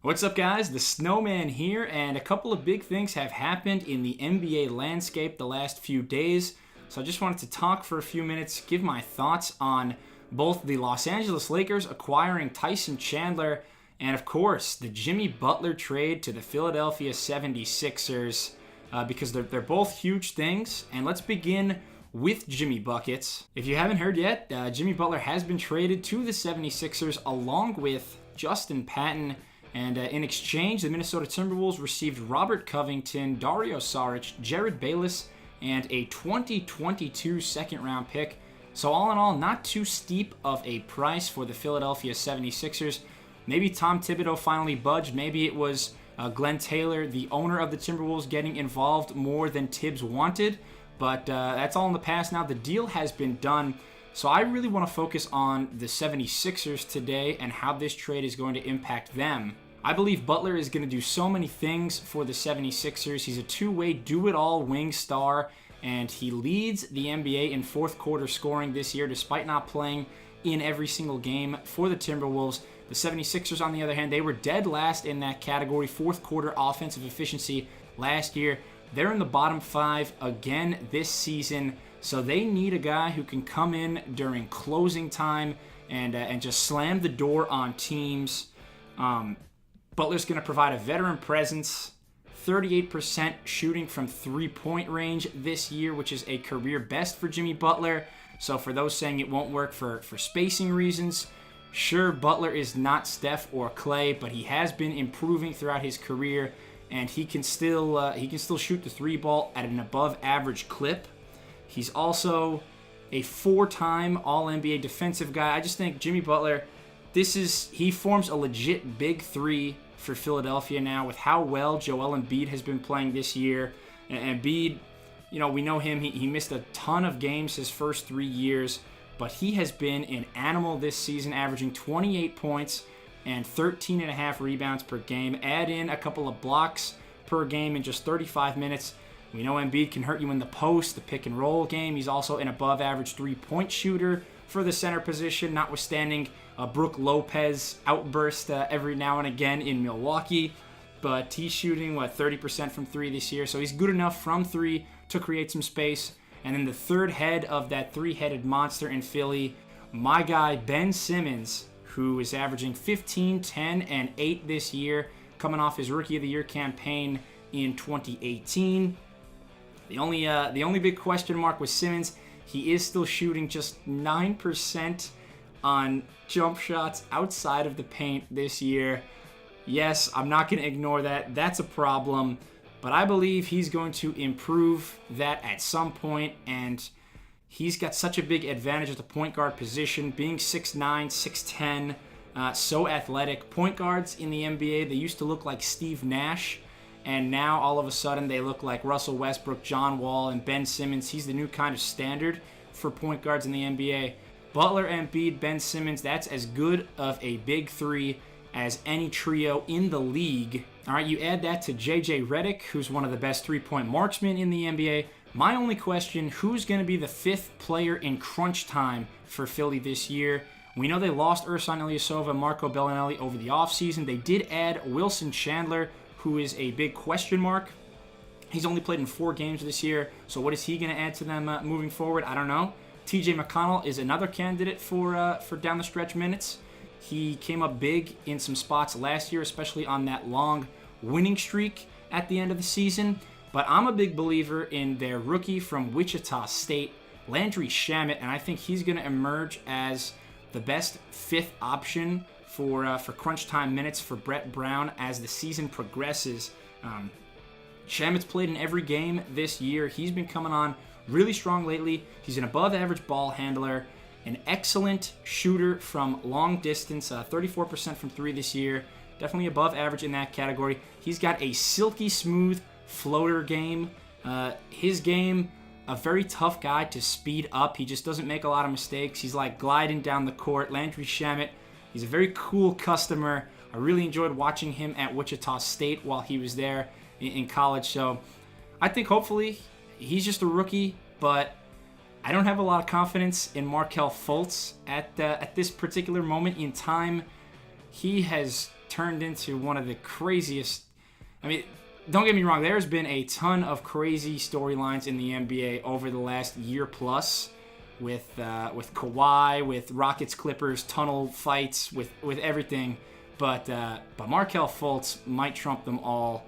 What's up, guys? The Snowman here, and a couple of big things have happened in the NBA landscape the last few days. So I just wanted to talk for a few minutes, give my thoughts on both the Los Angeles Lakers acquiring Tyson Chandler and, of course, the Jimmy Butler trade to the Philadelphia 76ers because they're both huge things. And let's begin with Jimmy Buckets. If you haven't heard yet, Jimmy Butler has been traded to the 76ers along with Justin Patton. And in exchange, the Minnesota Timberwolves received Robert Covington, Dario Saric, Jared Bayless, and a 2022 second-round pick. So all in all, not too steep of a price for the Philadelphia 76ers. Maybe Tom Thibodeau finally budged. Maybe it was Glenn Taylor, the owner of the Timberwolves, getting involved more than Tibbs wanted. But that's all in the past now. The deal has been done. So I really want to focus on the 76ers today and how this trade is going to impact them. I believe Butler is going to do so many things for the 76ers. He's a two-way, do-it-all wing star, and he leads the NBA in fourth quarter scoring this year despite not playing in every single game for the Timberwolves. The 76ers, on the other hand, they were dead last in that category, fourth quarter offensive efficiency last year. They're in the bottom five again this season, so they need a guy who can come in during closing time and just slam the door on teams. Butler's going to provide a veteran presence, 38% shooting from three-point range this year, which is a career best for Jimmy Butler. So for those saying it won't work for spacing reasons, sure, Butler is not Steph or Clay, but he has been improving throughout his career, and he can still shoot the three ball at an above-average clip. He's also a four-time All-NBA defensive guy. I just think Jimmy Butler, he forms a legit big three for Philadelphia now with how well Joel Embiid has been playing this year. And Embiid, we know him. He missed a ton of games his first 3 years, but he has been an animal this season, averaging 28 points and 13.5 rebounds per game. Add in a couple of blocks per game in just 35 minutes. We know Embiid can hurt you in the post, the pick and roll game. He's also an above average three-point shooter for the center position, notwithstanding a Brook Lopez outburst every now and again in Milwaukee. But he's shooting, 30% from three this year. So he's good enough from three to create some space. And then the third head of that three-headed monster in Philly, my guy Ben Simmons, who is averaging 15, 10, and 8 this year, coming off his Rookie of the Year campaign in 2018. The only big question mark with Simmons, he is still shooting just 9% on jump shots outside of the paint this year. Yes, I'm not going to ignore that. That's a problem. But I believe he's going to improve that at some point, and he's got such a big advantage at the point guard position, being 6'9", 6'10", so athletic. Point guards in the NBA, they used to look like Steve Nash, and now all of a sudden they look like Russell Westbrook, John Wall, and Ben Simmons. He's the new kind of standard for point guards in the NBA. Butler, Embiid, Ben Simmons, that's as good of a big three as any trio in the league. All right, you add that to J.J. Redick, who's one of the best three-point marksmen in the NBA. My only question, who's going to be the fifth player in crunch time for Philly this year? We know they lost Ersan Ilyasova and Marco Bellinelli over the offseason. They did add Wilson Chandler, who is a big question mark. He's only played in 4 games this year, so what is he going to add to them moving forward? I don't know. T.J. McConnell is another candidate for down the stretch minutes. He came up big in some spots last year, especially on that long winning streak at the end of the season. But I'm a big believer in their rookie from Wichita State, Landry Shamet, and I think he's going to emerge as the best fifth option for crunch time minutes for Brett Brown as the season progresses. Shamet's played in every game this year. He's been coming on really strong lately. He's an above-average ball handler, an excellent shooter from long distance, 34% from three this year. Definitely above average in that category. He's got a silky smooth floater game. His game, a very tough guy to speed up. He just doesn't make a lot of mistakes. He's like gliding down the court. Landry Shamet, he's a very cool customer. I really enjoyed watching him at Wichita State while he was there in college. So I think hopefully he's just a rookie, but I don't have a lot of confidence in Markelle Fultz at this particular moment in time. He has turned into one of the craziest. I mean, don't get me wrong. There's been a ton of crazy storylines in the NBA over the last year plus, with Kawhi, with Rockets Clippers tunnel fights, with everything. But Markelle Fultz might trump them all.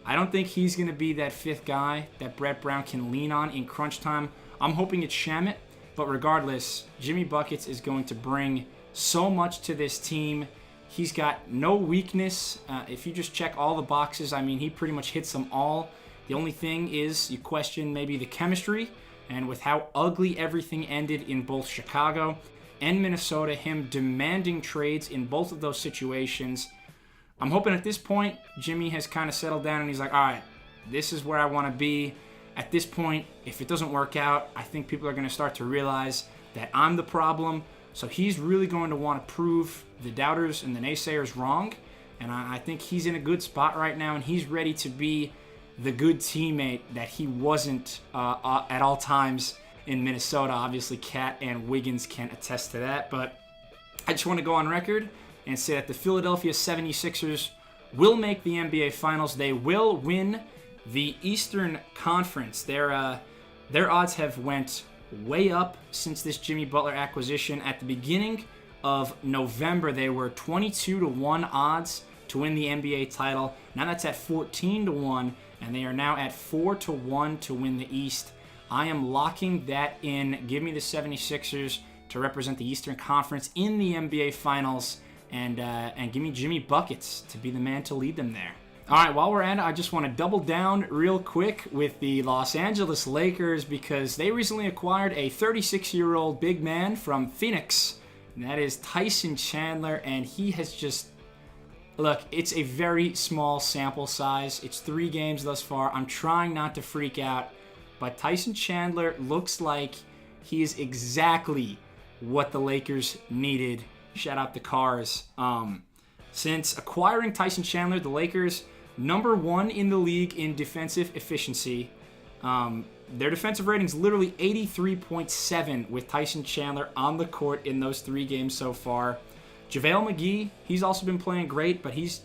I don't think he's going to be that fifth guy that Brett Brown can lean on in crunch time. I'm hoping it's Shamet, but regardless, Jimmy Buckets is going to bring so much to this team. He's got no weakness. If you just check all the boxes, I mean, he pretty much hits them all. The only thing is you question maybe the chemistry, and with how ugly everything ended in both Chicago and Minnesota, him demanding trades in both of those situations. I'm hoping at this point, Jimmy has kind of settled down and he's like, all right, this is where I want to be. At this point, if it doesn't work out, I think people are going to start to realize that I'm the problem. So he's really going to want to prove the doubters and the naysayers wrong. And I think he's in a good spot right now, and he's ready to be the good teammate that he wasn't at all times in Minnesota. Obviously, Cat and Wiggins can attest to that. But I just want to go on record and say that the Philadelphia 76ers will make the NBA Finals. They will win the Eastern Conference. Their odds have went way up since this Jimmy Butler acquisition. At the beginning of November, they were 22-1 odds to win the NBA title. Now that's at 14-1, and they are now at 4-1 to win the East. I am locking that in. Give me the 76ers to represent the Eastern Conference in the NBA Finals, and give me Jimmy Buckets to be the man to lead them there. All right, while we're at it, I just want to double down real quick with the Los Angeles Lakers, because they recently acquired a 36-year-old big man from Phoenix, and that is Tyson Chandler, and he has just... Look, it's a very small sample size. It's 3 games thus far. I'm trying not to freak out, but Tyson Chandler looks like he is exactly what the Lakers needed. Shout out the Cars. Since acquiring Tyson Chandler, the Lakers... number 1 in the league in defensive efficiency. Their defensive rating is literally 83.7 with Tyson Chandler on the court in those 3 games so far. JaVale McGee, he's also been playing great, but he's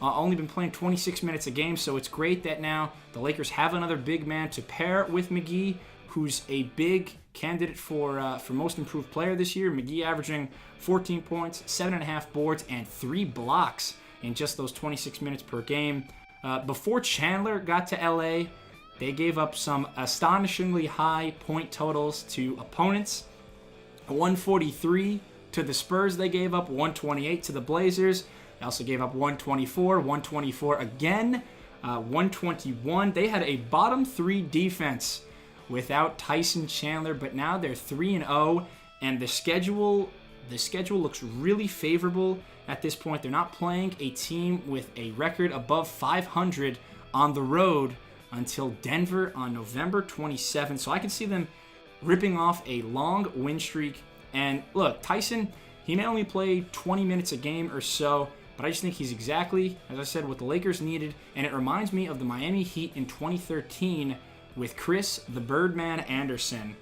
only been playing 26 minutes a game, so it's great that now the Lakers have another big man to pair with McGee, who's a big candidate for most improved player this year. McGee averaging 14 points, 7.5 boards, and 3 blocks in just those 26 minutes per game. Before Chandler got to LA, they gave up some astonishingly high point totals to opponents. 143 to the Spurs they gave up, 128 to the Blazers. They also gave up 124, 124 again, 121. They had a bottom 3 defense without Tyson Chandler, but now they're 3-0, and the schedule looks really favorable at this point. They're not playing a team with a record above 500 on the road until Denver on November 27th. So I can see them ripping off a long win streak. And look, Tyson, he may only play 20 minutes a game or so, but I just think he's exactly, as I said, what the Lakers needed. And it reminds me of the Miami Heat in 2013 with Chris the Birdman Anderson.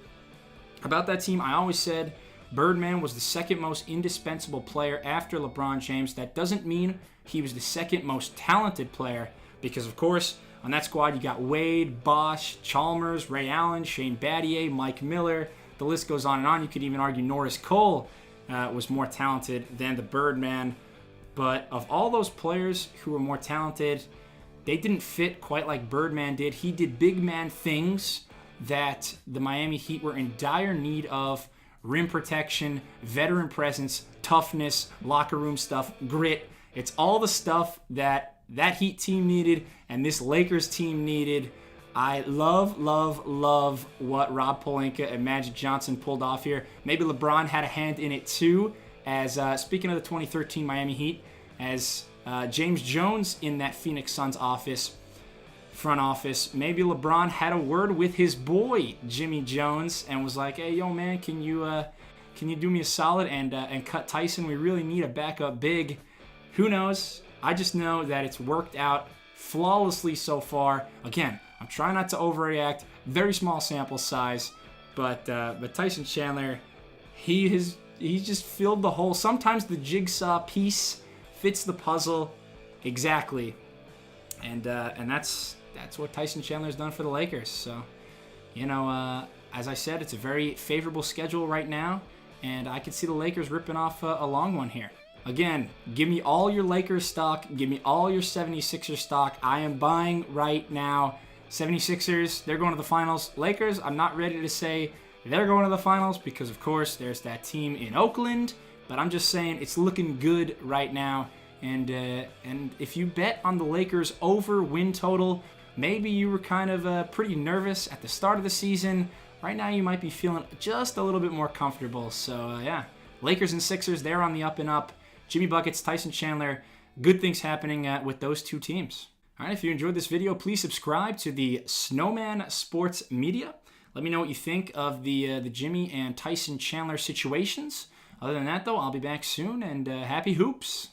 About that team, I always said Birdman was the second most indispensable player after LeBron James. That doesn't mean he was the second most talented player, because, of course, on that squad you got Wade, Bosh, Chalmers, Ray Allen, Shane Battier, Mike Miller. The list goes on and on. You could even argue Norris Cole was more talented than the Birdman. But of all those players who were more talented, they didn't fit quite like Birdman did. He did big man things that the Miami Heat were in dire need of. Rim protection, veteran presence, toughness, locker room stuff, grit. It's all the stuff that Heat team needed and this Lakers team needed. I love what Rob Pelinka and Magic Johnson pulled off here. Maybe LeBron had a hand in it too, as speaking of the 2013 Miami Heat, as James Jones in that Phoenix Suns front office, maybe LeBron had a word with his boy Jimmy Jones and was like, hey, yo, man, can you do me a solid and cut Tyson? We really need a backup big. Who knows? I just know that it's worked out flawlessly so far. Again, I'm trying not to overreact. Very small sample size, but Tyson Chandler, he's just filled the hole. Sometimes the jigsaw piece fits the puzzle exactly. And that's what Tyson Chandler has done for the Lakers. So, as I said, it's a very favorable schedule right now, and I could see the Lakers ripping off a long one here. Again, give me all your Lakers stock. Give me all your 76ers stock. I am buying right now. 76ers, they're going to the finals. Lakers, I'm not ready to say they're going to the finals because, of course, there's that team in Oakland. But I'm just saying it's looking good right now. And if you bet on the Lakers over win total, maybe you were kind of pretty nervous at the start of the season. Right now you might be feeling just a little bit more comfortable. So, yeah, Lakers and Sixers, they're on the up and up. Jimmy Buckets, Tyson Chandler, good things happening with those two teams. All right, if you enjoyed this video, please subscribe to the Snowman Sports Media. Let me know what you think of the Jimmy and Tyson Chandler situations. Other than that, though, I'll be back soon, and happy hoops.